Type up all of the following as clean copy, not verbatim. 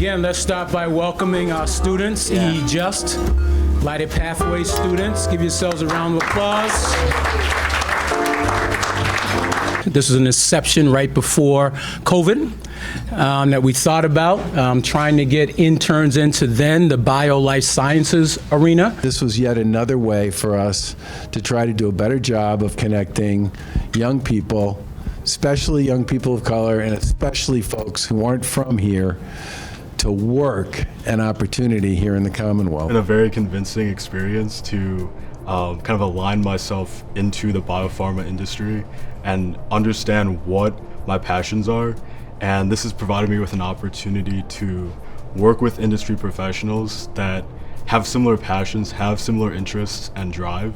Again, let's start by welcoming our students, EE Just, Lighted Pathways students. Give yourselves a round of applause. This was an inception right before COVID that we thought about, trying to get interns into then the bio-life sciences arena. This was yet another way for us to try to do a better job of connecting young people, especially young people of color, and especially folks who aren't from here, to work an opportunity here in the Commonwealth. It's been a very convincing experience to kind of align myself into the biopharma industry and understand what my passions are. And this has provided me with an opportunity to work with industry professionals that have similar passions, have similar interests and drive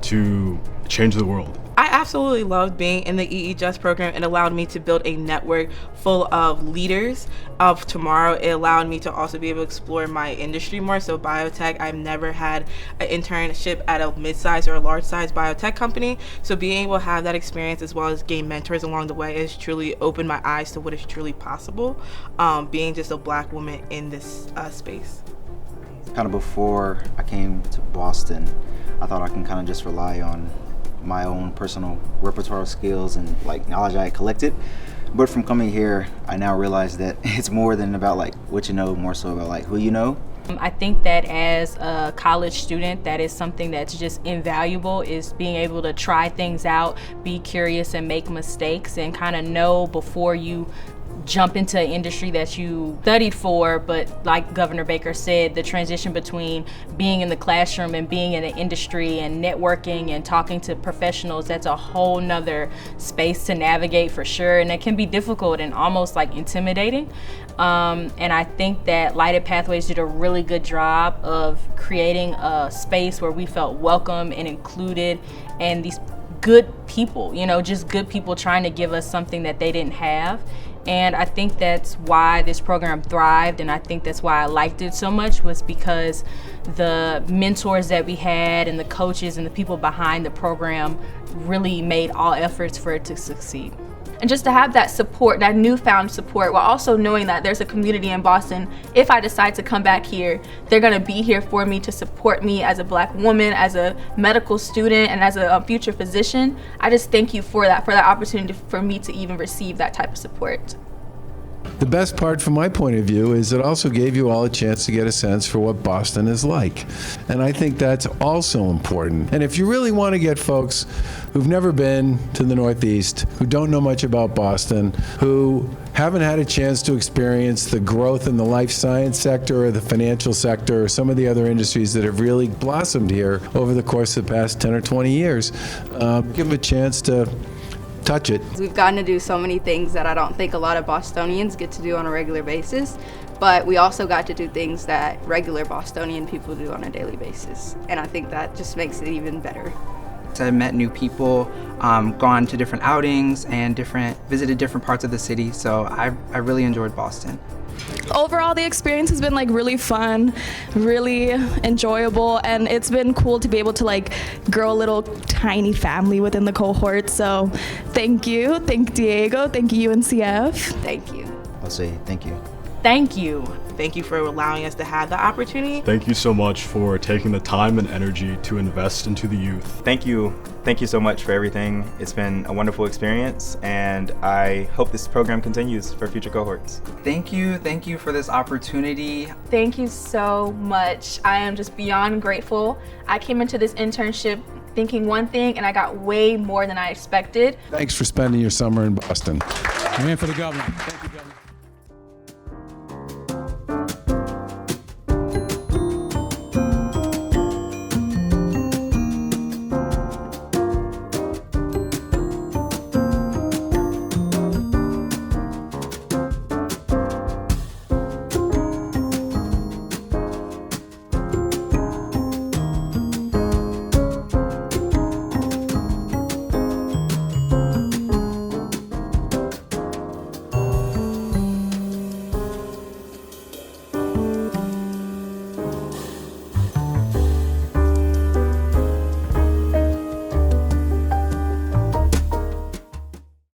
to change the world. I absolutely loved being in the EE Just program. It allowed me to build a network full of leaders of tomorrow. It allowed me to also be able to explore my industry more. So biotech, I've never had an internship at a mid-sized or a large-sized biotech company. So being able to have that experience as well as gain mentors along the way has truly opened my eyes to what is truly possible, being just a Black woman in this space. Kind of before I came to Boston, I thought I can kind of just rely on my own personal repertoire skills and like knowledge I had collected. But from coming here, I now realize that it's more than about like what you know, more so about like who you know. I think that as a college student, that is something that's just invaluable, is being able to try things out, be curious and make mistakes, and kind of know before you jump into an industry that you studied for. But like Governor Baker said, the transition between being in the classroom and being in the industry and networking and talking to professionals, that's a whole nother space to navigate for sure. And it can be difficult and almost like intimidating. And I think that Lighted Pathways did a really good job of creating a space where we felt welcome and included, and these good people, you know, just good people trying to give us something that they didn't have. And I think that's why this program thrived, and I think that's why I liked it so much, was because the mentors that we had and the coaches and the people behind the program really made all efforts for it to succeed. And just to have that support, that newfound support, while also knowing that there's a community in Boston, if I decide to come back here, they're gonna be here for me to support me as a Black woman, as a medical student, and as a future physician. I just thank you for that opportunity for me to even receive that type of support. The best part from my point of view is it also gave you all a chance to get a sense for what Boston is like. And I think that's also important. And if you really want to get folks who've never been to the Northeast, who don't know much about Boston, who haven't had a chance to experience the growth in the life science sector or the financial sector or some of the other industries that have really blossomed here over the course of the past 10 or 20 years, give them a chance to touch it. We've gotten to do so many things that I don't think a lot of Bostonians get to do on a regular basis, but we also got to do things that regular Bostonian people do on a daily basis, and I think that just makes it even better. I've met new people, gone to different outings, and visited different parts of the city, so I really enjoyed Boston. Overall, the experience has been like really fun, really enjoyable, and it's been cool to be able to like grow a little tiny family within the cohort. So thank you, thank Diego, thank you UNCF. Thank you. I'll say thank you. Thank you. Thank you for allowing us to have the opportunity. Thank you so much for taking the time and energy to invest into the youth. Thank you. Thank you so much for everything. It's been a wonderful experience, and I hope this program continues for future cohorts. Thank you for this opportunity. Thank you so much. I am just beyond grateful. I came into this internship thinking one thing, and I got way more than I expected. Thanks for spending your summer in Boston. And for the governor. Thank you.